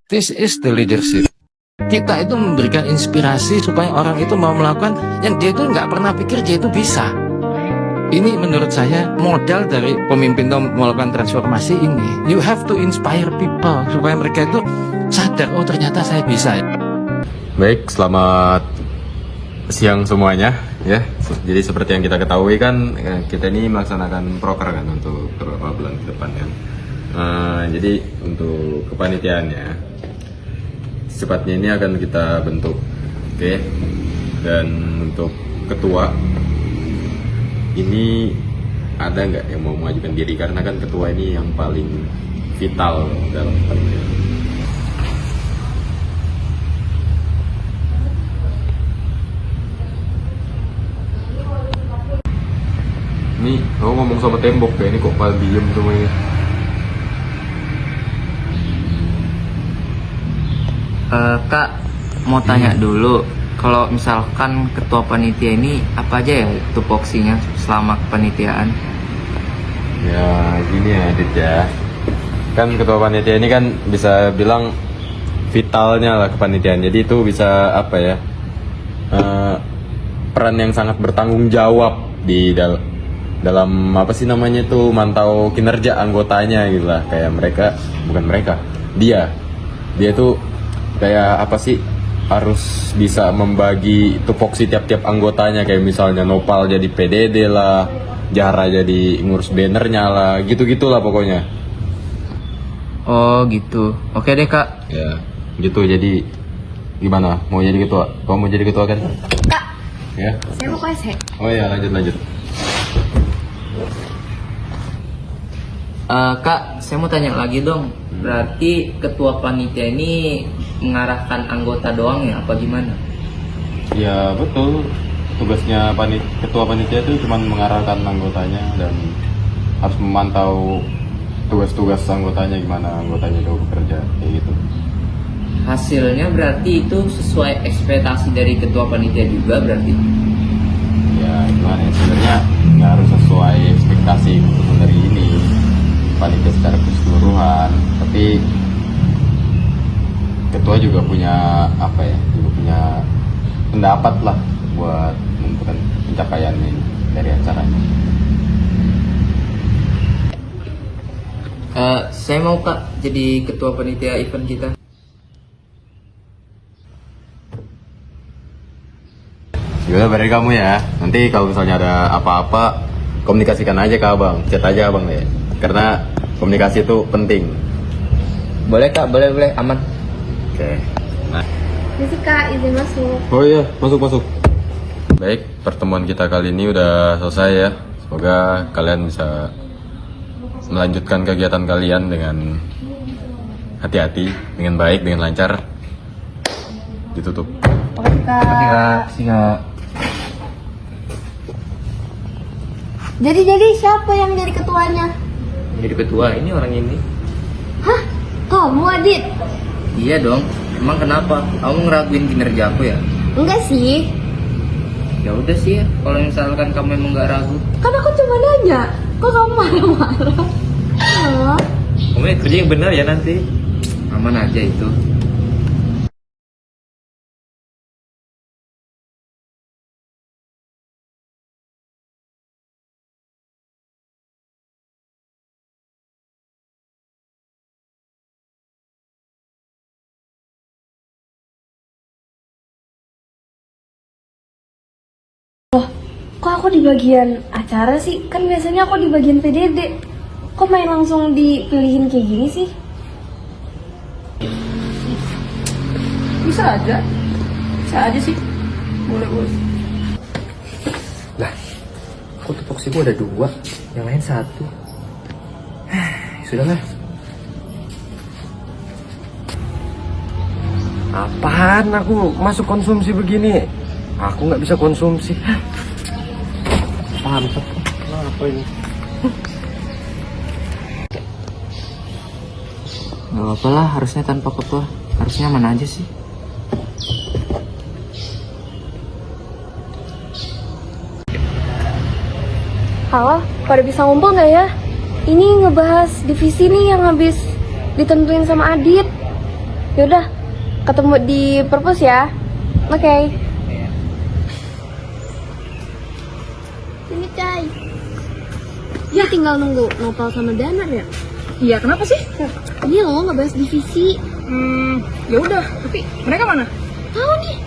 This is the leadership. Kita itu memberikan inspirasi supaya orang itu mau melakukan yang dia itu nggak pernah pikir dia itu bisa. Ini menurut saya modal dari pemimpin yang melakukan transformasi ini. You have to inspire people supaya mereka itu sadar, oh ternyata saya bisa. Baik, selamat siang semuanya ya. Jadi seperti yang kita ketahui kan, kita ini melaksanakan proker kan untuk beberapa bulan ke depan kan. Jadi untuk kepanitiaannya secepatnya ini akan kita bentuk, oke? Dan untuk ketua ini ada nggak yang mau mengajukan diri, karena kan ketua ini yang paling vital dalam panitiaan. Nih, kamu ngomong sama tembok kayak ini kok malah diem semuanya. Kak, mau tanya dulu, kalau misalkan ketua panitia ini apa aja ya tupoksinya selama kepanitiaan? Ya gini ya Dit ya, kan ketua panitia ini kan bisa bilang vitalnya lah kepanitiaan. Jadi itu bisa apa ya, peran yang sangat bertanggung jawab di dalam apa sih namanya tuh, mantau kinerja anggotanya gitu lah. Kayak dia tuh kayak apa sih, harus bisa membagi tupoksi tiap-tiap anggotanya. Kayak misalnya Nopal jadi PDD lah, Jara jadi ngurus bannernya lah, gitu-gitulah pokoknya. Oh gitu, oke deh Kak. Ya gitu. Jadi gimana, mau jadi ketua? Kamu mau jadi ketua kan? Kak, Ya. saya mau ke WC. Oh ya, lanjut. Kak, saya mau tanya lagi dong. Berarti ketua panitia ini mengarahkan anggota doang ya, apa gimana? Ya betul, tugasnya ketua panitia itu cuma mengarahkan anggotanya dan harus memantau tugas-tugas anggotanya, gimana anggotanya itu bekerja, kayak gitu. Hasilnya berarti itu sesuai ekspektasi dari ketua panitia juga berarti? Ya gimana ya, sebenarnya nggak harus sesuai ekspektasi keputusan dari ini panitia secara keseluruhan, tapi ketua juga punya apa ya, juga punya pendapat lah buat menentukan pencapaian ini dari acaranya. Saya mau Kak jadi ketua panitia event kita. Gimana dari kamu ya? Nanti kalau misalnya ada apa-apa, komunikasikan aja ke abang, chat aja abang deh. Karena komunikasi itu penting. Boleh Kak, boleh, aman. Oke. Nah. Jadi Kak, izin masuk. Oh iya, masuk. Baik, pertemuan kita kali ini udah selesai ya. Semoga kalian bisa melanjutkan kegiatan kalian dengan hati-hati, dengan baik, dengan lancar. Ditutup. Oke Kak. Kak. Jadi siapa yang jadi ketuanya? Jadi ketua ini orang ini. Hah? Kamu Adit? Iya dong. Emang kenapa? Kamu ngeraguin kinerja aku ya? Enggak sih. Ya udah sih ya. Kalau misalkan kamu emang nggak ragu. Kan aku cuma nanya. Kok kamu marah-marah? Hah? Kamu kerja yang benar ya nanti. Aman aja itu. Kok aku di bagian acara sih? Kan biasanya aku di bagian PDD. Kok main langsung dipilihin kayak gini sih? Bisa aja sih, boleh. Lah, kok tupoksi gua ada 2, yang lain 1. Sudahlah. Apaan aku masuk konsumsi begini? Aku nggak bisa konsumsi. Paham tuh? Apa ini? Gak apa-apa lah, harusnya tanpa ketua. Harusnya aman aja sih. Halo, pada bisa ngumpul nggak ya? Ini ngebahas divisi nih yang habis ditentuin sama Adit. Yaudah, ketemu di perpus ya. Oke. Ini Cai. Ya tinggal nunggu Nopal sama Danar ya. Iya, kenapa sih? Ini loh ngebahas divisi. Ya udah, tapi mereka mana? Tahu nih.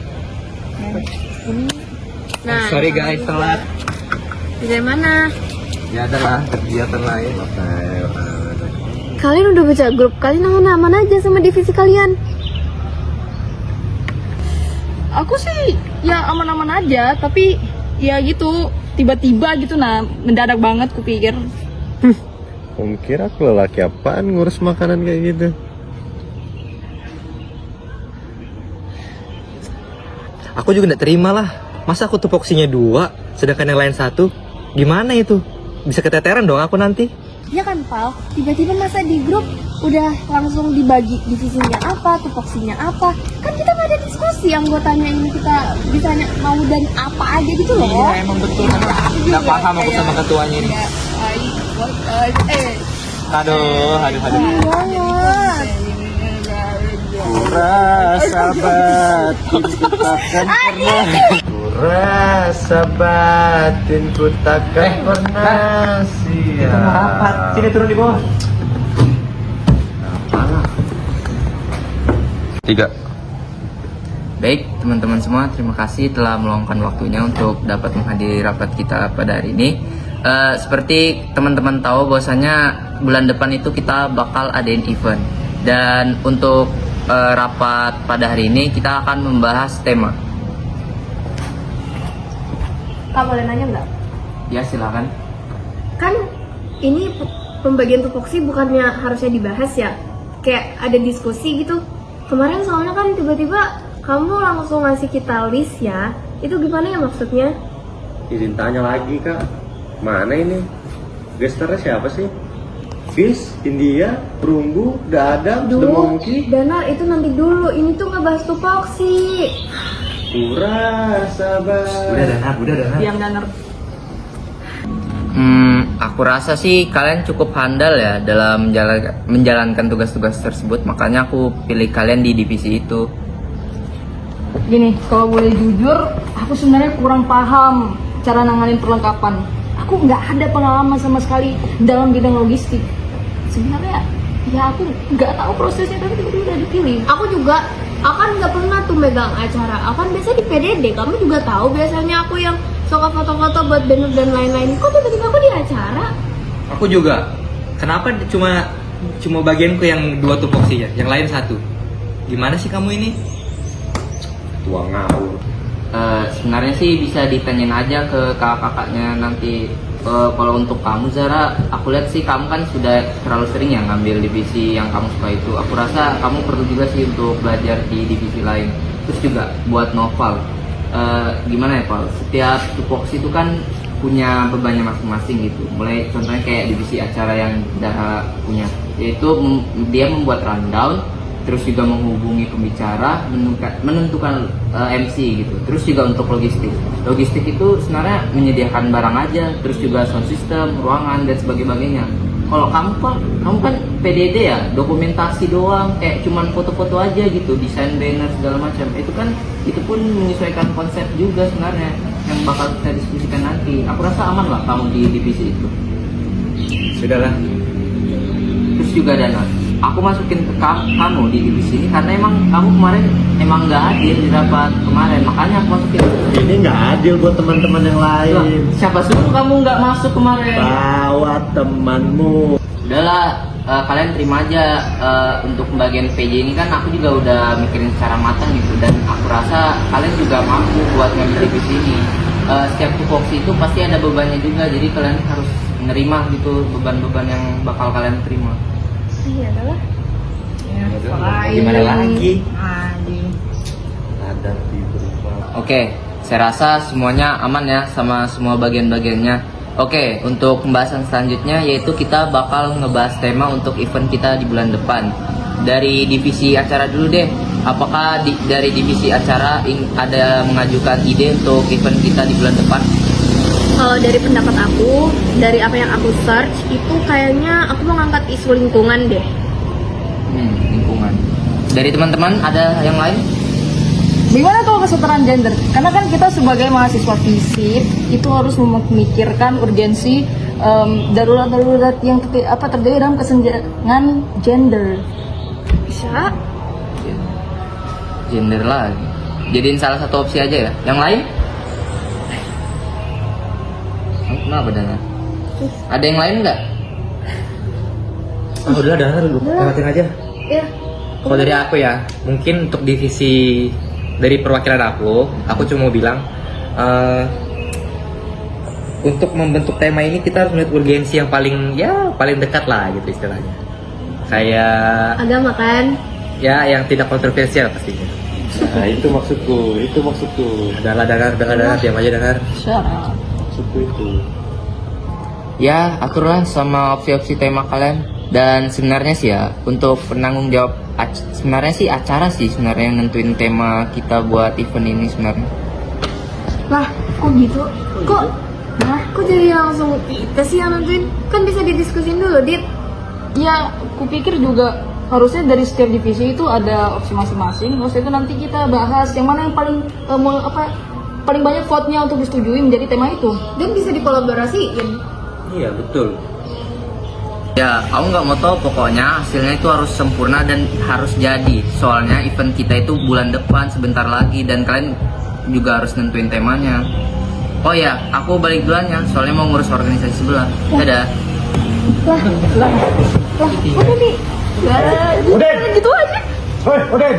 Nah, Sorry guys, telat. dari mana? Ya adalah kegiatan lain. Kalian udah baca grup, kalian aman-aman aja sama divisi kalian. Aku sih ya aman-aman aja, tapi ya gitu, tiba-tiba gitu mendadak banget kupikir. Om kira aku lelaki apaan ngurus makanan kayak gitu. Aku juga gak terima lah. Masa aku tupoksinya 2, sedangkan yang lain 1? Gimana itu? Bisa keteteran dong aku nanti. Ya kan, Pal? Tiba-tiba masa di grup udah langsung dibagi divisinya apa, tupoksinya apa. Kan kita gak ada diskusi anggotanya ini, kita bisa mau dan apa aja gitu loh. Iya emang betul. Gak paham aku sama ketuanya ini. Aduh. Banget. Rasa batin ku takkan pernah. Rasa batin ku takkan pernah sia. Sini turun di bawah. 3. Baik teman-teman semua, terima kasih telah meluangkan waktunya untuk dapat menghadiri rapat kita pada hari ini. Seperti teman-teman tahu bahwasanya bulan depan itu kita bakal adain event, dan untuk rapat pada hari ini kita akan membahas tema. Kak, boleh nanya nggak? Ya silakan. Kan ini pembagian tupoksi bukannya harusnya dibahas ya? Kayak ada diskusi gitu. Kemarin soalnya kan tiba-tiba kamu langsung ngasih kita list ya. Itu gimana ya maksudnya? Izin tanya lagi kak, mana ini? Gesternya siapa sih? Fis, India, Perunggu, Dadang, Demongki. Danar itu nanti dulu. Ini tuh ngebahas tupoksi. Rasa batin. Udah Danar. Yang Danar. Aku rasa sih kalian cukup handal ya dalam menjalankan tugas-tugas tersebut, makanya aku pilih kalian di divisi itu. Gini, kalau boleh jujur, aku sebenarnya kurang paham cara nanganin perlengkapan. Aku nggak ada pengalaman sama sekali dalam bidang logistik. Sebenarnya ya aku nggak tahu prosesnya, tapi tiba-tiba udah dipilih. Aku juga, aku kan nggak pernah tuh megang acara. Aku kan biasa di PDD. Kamu juga tahu biasanya aku yang suka foto-foto buat banner dan lain-lain. Kok tiba-tiba aku di acara? Aku juga. Kenapa cuma bagianku yang 2 tupoksinya, yang lain 1? Gimana sih kamu ini? Tua ngawur. Sebenarnya sih bisa ditanyain aja ke kakak-kakaknya nanti. Kalau untuk kamu Zara, aku lihat sih kamu kan sudah terlalu sering ya ngambil divisi yang kamu suka itu. Aku rasa kamu perlu juga sih untuk belajar di divisi lain. Terus juga buat Noval, gimana ya Pal? Setiap tupoksi itu kan punya bebannya masing-masing gitu. Mulai contohnya kayak divisi acara yang Dara punya, yaitu dia membuat rundown, terus juga menghubungi pembicara, menentukan MC gitu. Terus juga untuk logistik itu sebenarnya menyediakan barang aja, terus juga sound system, ruangan dan sebagainya. Kalau kamu kan PDD ya, dokumentasi doang, kayak cuman foto-foto aja gitu, desain banner segala macam. Itu pun menyesuaikan konsep juga sebenarnya yang bakal kita diskusikan nanti. Aku rasa aman lah kamu di divisi itu. Sudahlah. Terus juga Dana, aku masukin ke kamu di divisi ini karena emang kamu kemarin emang nggak hadir di rapat kemarin, makanya aku masukin. Ini nggak adil buat teman-teman yang lain. Loh, siapa suruh kamu nggak masuk kemarin? Bawa temanmu. Udahlah, kalian terima aja. Untuk pembagian PJ ini kan aku juga udah mikirin secara matang gitu, dan aku rasa kalian juga mampu buat ngambil divisi ini. Setiap tupoksi itu pasti ada bebannya juga, jadi kalian harus menerima gitu beban-beban yang bakal kalian terima. Iya adalah. Gimana lagi? Ada berupa. Oke, saya rasa semuanya aman ya sama semua bagian-bagiannya. Oke, untuk pembahasan selanjutnya yaitu kita bakal ngebahas tema untuk event kita di bulan depan. Dari divisi acara dulu deh. Apakah dari divisi acara ada mengajukan ide untuk event kita di bulan depan? Kalau dari pendapat aku, dari apa yang aku search, itu kayaknya aku mau ngangkat isu lingkungan deh. Lingkungan. Dari teman-teman ada yang lain? Gimana kalau kesetaraan gender? Karena kan kita sebagai mahasiswa FISIP itu harus memikirkan urgensi darurat-darurat yang terjadi dalam kesenjangan gender. Bisa. Gender lagi. Jadiin salah satu opsi aja ya. Yang lain? Kenapa Dana? Ada yang lain nggak? Oh, udah lu lewatin aja. Ya. Kalau dari aku ya, mungkin untuk divisi dari perwakilan aku cuma mau bilang untuk membentuk tema ini kita harus melihat urgensi yang paling dekat lah gitu istilahnya. Kayak Agama kan? ya yang tidak kontroversial pastinya. Nah, itu maksudku. Danar, diam aja Danar. Maksudku itu. Ya, aturlah sama opsi-opsi tema kalian. Dan sebenarnya sih ya, untuk penanggung jawab sebenarnya sih acara sih sebenarnya yang nentuin tema kita buat event ini sebenarnya. Lah, kok gitu? Kok jadi langsung kita sih yang nentuin? Kan bisa didiskusin dulu, Dit. Ya, kupikir juga harusnya dari setiap divisi itu ada opsi masing-masing. Terus itu nanti kita bahas yang mana yang paling paling banyak vote-nya untuk disetujui menjadi tema itu. Dan bisa dikolaborasiin. Iya betul. Ya, aku nggak mau tahu pokoknya hasilnya itu harus sempurna dan harus jadi. Soalnya event kita itu bulan depan sebentar lagi dan kalian juga harus nentuin temanya. Oh ya, aku balik duluan ya, soalnya mau ngurus organisasi sebelah. Dadah. Lah, udah nih. Udah. Gitu aja. Hoi, udah.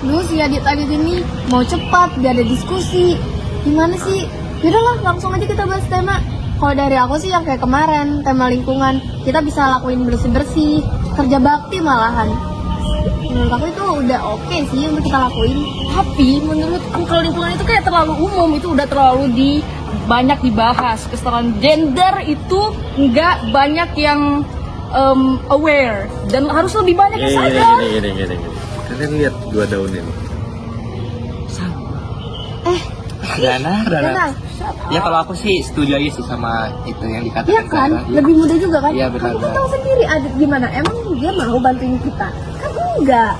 Lu si Adit ini mau cepat, biar ada diskusi. Gimana sih? Yaudahlah, langsung aja kita bahas tema. Kalau dari aku sih yang kayak kemarin, tema lingkungan. Kita bisa lakuin bersih-bersih, kerja bakti malahan. Menurut aku itu udah oke sih untuk kita lakuin. Tapi menurut kalau lingkungan itu kayak terlalu umum, itu udah terlalu banyak dibahas. Kesetaraan gender itu nggak banyak yang aware dan harus lebih banyak yang sadar. Gini. Kalian lihat dua daun ini. Dana. Ya kalau aku sih setuju aja sih sama itu yang dikatakan. Iya kan? Sarah. Lebih mudah juga kan? Iya, benar, Kamu benar. tahu sendiri Adit gimana? Emang dia mau bantuin kita? Kan enggak.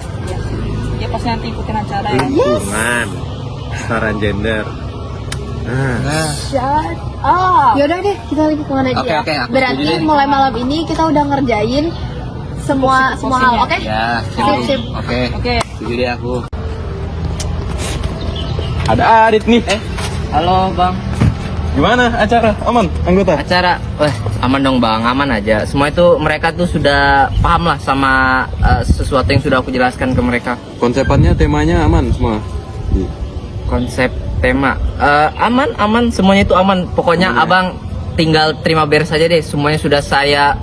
Ya pasti nanti ikutin acara ya. Lingkungan, kesetaraan gender. Shut up. Yaudah deh, kita lingkungan aja Oke, ya. oke, aku Berarti setuju deh. mulai malam ini kita udah ngerjain semua hal, oke? Ya, Sip. Oke. Oke. Setuju deh aku. Ada Adit nih. Halo Bang. Gimana acara? Aman anggota? Acara, aman dong Bang, aman aja. Semua itu mereka tuh sudah paham lah sama sesuatu yang sudah aku jelaskan ke mereka. Konsepannya, temanya aman semua. Konsep tema aman, semuanya itu aman. Pokoknya Abang tinggal terima beres saja deh. Semuanya sudah saya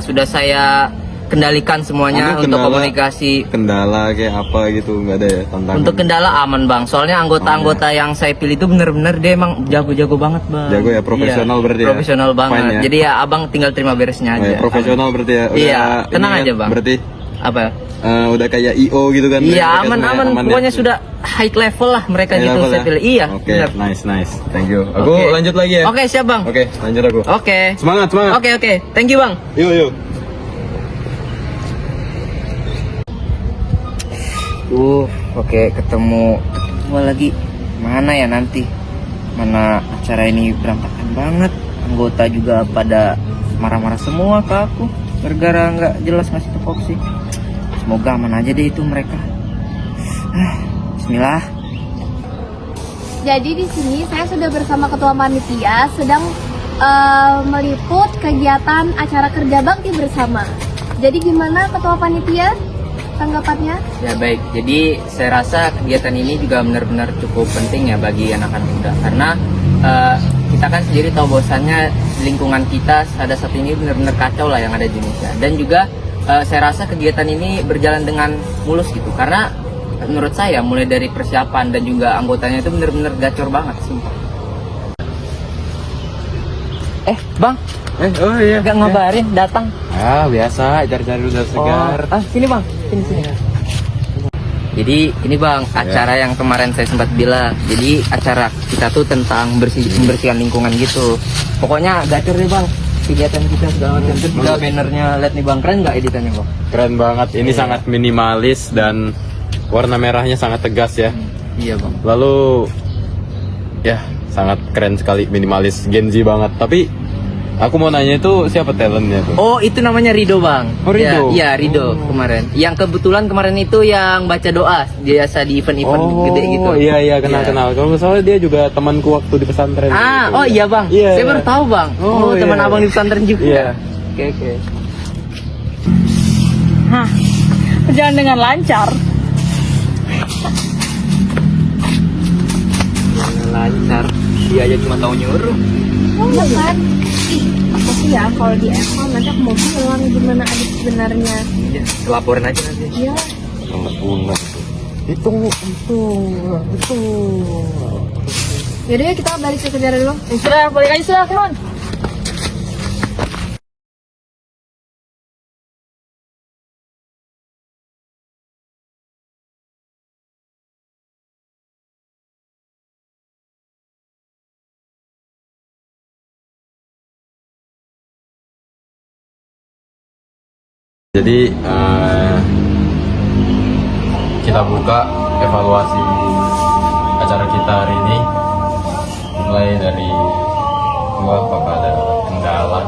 sudah saya kendalikan semuanya Ada untuk kendala- komunikasi. Kendala kayak apa gitu nggak ada ya tantangan? Untuk kendala aman Bang, soalnya anggota-anggota yang saya pilih itu bener-bener dia emang jago-jago banget Bang. Jago ya, profesional Iya, berarti ya? Profesional Fine banget. ya? Jadi ya Abang tinggal terima beresnya Oh, aja. ya, profesional berarti ya? Udah Iya, tenang ini aja, kan, Bang. Berarti Apa? udah kayak IO gitu kan? Iya Mereka aman, semuanya aman. ya? Pokoknya sudah high level lah mereka High gitu level saya ya? pilih. Iya. Oke, benar. nice. Thank you. Aku Oke. lanjut lagi ya? Oke, siap Bang. Oke, lanjut aku. Oke. Semangat. Oke. Thank you Bang. Yuk. Oke, ketemu lagi. Mana ya nanti? Mana acara ini berantakan banget. Anggota juga pada marah-marah semua ke aku gara-gara nggak jelas ngasih tupoksi. Semoga aman aja deh itu mereka. Bismillah. Jadi di sini saya sudah bersama ketua panitia sedang meliput kegiatan acara kerja bakti bersama. Jadi gimana ketua panitia tanggapannya? Ya baik, jadi saya rasa kegiatan ini juga benar-benar cukup penting ya bagi anak-anak muda karena kita kan sendiri tahu bahwasannya lingkungan kita pada saat ini benar-benar kacau lah yang ada di Indonesia dan juga saya rasa kegiatan ini berjalan dengan mulus gitu karena menurut saya mulai dari persiapan dan juga anggotanya itu benar-benar gacor banget sumpah. Bang, Oh iya. nggak ngabarin datang. Biasa, jar-jar udah segar. Sini Bang, sini. Jadi ini Bang, acara yang kemarin saya sempat bilang. Jadi acara kita tuh tentang membersihkan lingkungan gitu. Pokoknya gacor deh Bang. kegiatan kita segala macam. Terus juga bannernya lihat nih bang, keren nggak editannya bang? Keren banget. Ini sangat minimalis dan warna merahnya sangat tegas ya. Iya bang. Lalu ya sangat keren sekali, minimalis, Gen Z banget. Tapi aku mau nanya itu siapa talentnya tuh? Oh itu namanya Rido bang. Oh, Rido? Iya Rido kemarin. Yang kebetulan kemarin itu yang baca doa biasa di event-event gede gitu. Oh iya iya Iya. kenal. Kalau nggak salah dia juga temanku waktu di pesantren. Ah, gitu. oh iya bang. Iya, Saya iya. baru tahu bang. Oh, teman iya. abang di pesantren juga. Iya. Oke. Hah, berjalan dengan lancar. Lancar. Dia aja cuma tahu nyuruh. Oh iya kan? Ih, aku sih ya kalau di F1 nanti aku mau bilang gimana adik sebenarnya. Iya. Laporin aja nanti. Iya. Itu. Yaudah ya kita balik ke kerja dulu. Sudah, balik aja sudah, come on. Jadi kita buka evaluasi acara kita hari ini, mulai dari apakah ada kendala.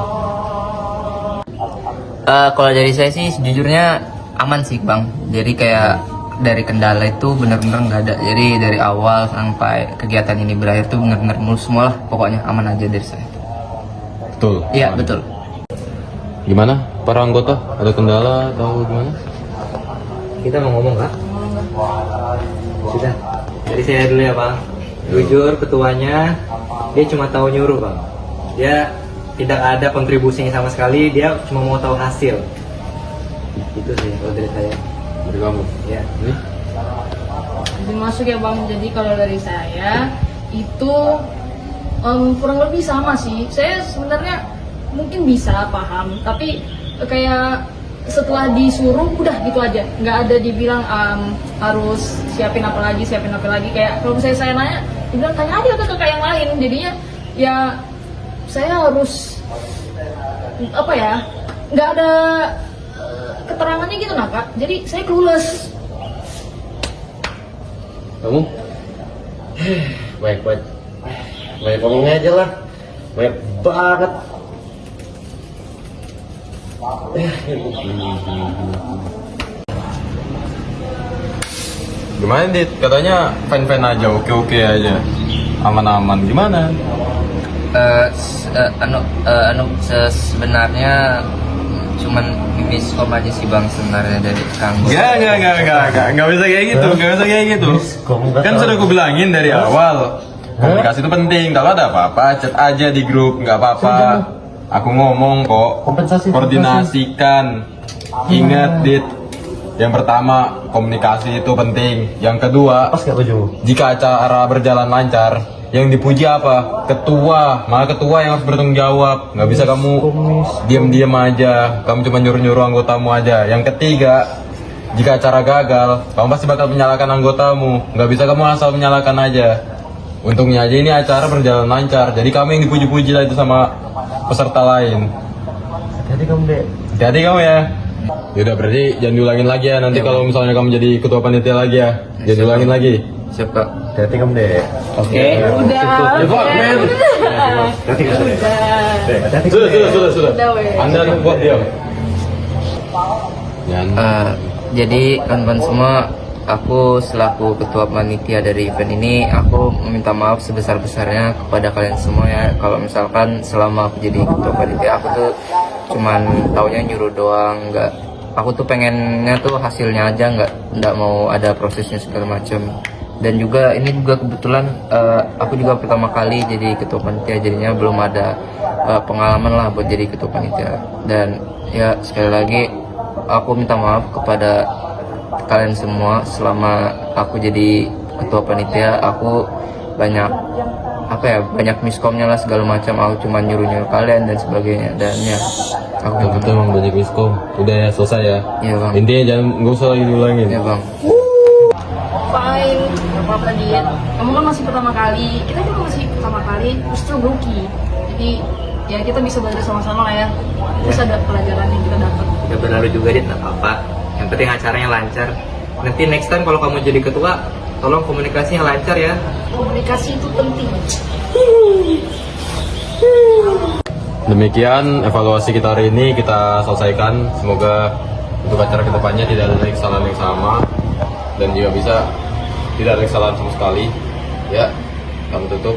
Kalau dari saya sih sejujurnya aman sih bang. Jadi kayak dari kendala itu benar-benar nggak ada. Jadi dari awal sampai kegiatan ini berakhir tuh benar-benar mulus semua lah. Pokoknya aman aja dari saya. Betul. Iya betul. Gimana para anggota? Ada kendala atau gimana? Kita mau ngomong kak? Sudah. Dari saya dulu ya bang. Jujur ketuanya dia cuma tahu nyuruh bang. Dia tidak ada kontribusinya sama sekali. Dia cuma mau tahu hasil. Itu sih kalau dari saya. Dari kamu? Ya. Ini? Jadi masuk ya bang. Jadi kalau dari saya itu kurang lebih sama sih. Saya sebenarnya mungkin bisa paham, tapi kayak setelah disuruh udah gitu aja, nggak ada dibilang harus siapin apa lagi. Kayak kalau misalnya saya nanya, dibilang tanya aja ke kakak yang lain. Jadinya ya saya harus apa ya, nggak ada keterangannya gitu nah kak. Jadi saya clueless. Kamu? Baik. Baik ngomongnya aja lah. Baik banget. Gimana Dit? Katanya fan-fan aja, oke-oke aja, aman-aman. Gimana? Sebenarnya cuman miskom aja sih bang sebenarnya dari Kang. Nggak bisa kayak gitu, Kan sudah aku bilangin dari awal, komunikasi itu penting. Kalau ada apa-apa, chat aja di grup, nggak apa-apa. Aku ngomong kok, koordinasikan. Ingat Dit, yang pertama komunikasi itu penting. Yang kedua, jika acara berjalan lancar, yang dipuji apa? Ketua, malah ketua yang harus bertanggung jawab. Nggak bisa kamu diam-diam aja, kamu cuma nyuruh-nyuruh anggotamu aja. Yang ketiga, jika acara gagal, kamu pasti bakal menyalahkan anggotamu. Nggak bisa kamu asal menyalahkan aja. Untungnya aja ini acara berjalan lancar, jadi kami yang dipuji-puji lah itu sama peserta lain. Hati-hati kamu ya. Yaudah berarti jangan diulangin lagi ya. Nanti kalau misalnya kamu jadi ketua panitia lagi ya, jangan diulangin lagi. Siap kak. Hati-hati kamu deh. Oke. Udah. Sudah. Udah, weh. Anda buat diam. Jangan. Jadi kawan-kawan semua, aku selaku ketua panitia dari event ini, aku meminta maaf sebesar-besarnya kepada kalian semua ya. Kalau misalkan selama aku jadi ketua panitia, aku tuh cuman taunya nyuruh doang, aku tuh pengennya tuh hasilnya aja, nggak mau ada prosesnya segala macam. Dan juga ini juga kebetulan aku juga pertama kali jadi ketua panitia, jadinya belum ada pengalaman lah buat jadi ketua panitia. Dan ya sekali lagi aku minta maaf kepada kalian semua. Selama aku jadi ketua panitia, aku banyak miskomnya lah segala macam. Aku cuma nyuruh kalian dan sebagainya. Dan ya aku Betul emang banyak miskom. Udah ya, selesai ya. Iya bang. Intinya jangan, nggak usah lagi diulangin. Iya bang. Fine, gak apa-apa Dit. Kamu kan masih pertama kali, kita juga masih pertama kali, justru rookie. Jadi ya kita bisa belajar sama-sama lah ya. Terus ada pelajaran yang kita dapat. Ya benar lu juga, Dit, nggak apa-apa. Yang penting acaranya lancar. Nanti next time kalau kamu jadi ketua, tolong komunikasinya lancar ya. Komunikasi itu penting. Demikian evaluasi kita hari ini kita selesaikan. Semoga untuk acara kedepannya tidak ada lagi kesalahan yang sama dan juga bisa tidak ada kesalahan sama sekali. Ya, kami tutup.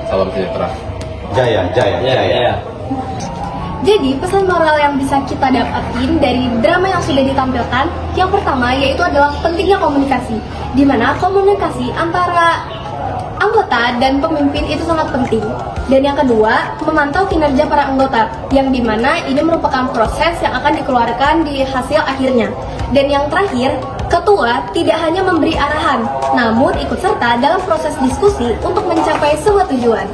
Salam sejahtera. Jaya, jaya, jaya. Jadi pesan moral yang bisa kita dapatin dari drama yang sudah ditampilkan, yang pertama yaitu adalah pentingnya komunikasi, di mana komunikasi antara anggota dan pemimpin itu sangat penting. Dan yang kedua, memantau kinerja para anggota, yang dimana ini merupakan proses yang akan dikeluarkan di hasil akhirnya. Dan yang terakhir, ketua tidak hanya memberi arahan, namun ikut serta dalam proses diskusi untuk mencapai sebuah tujuan.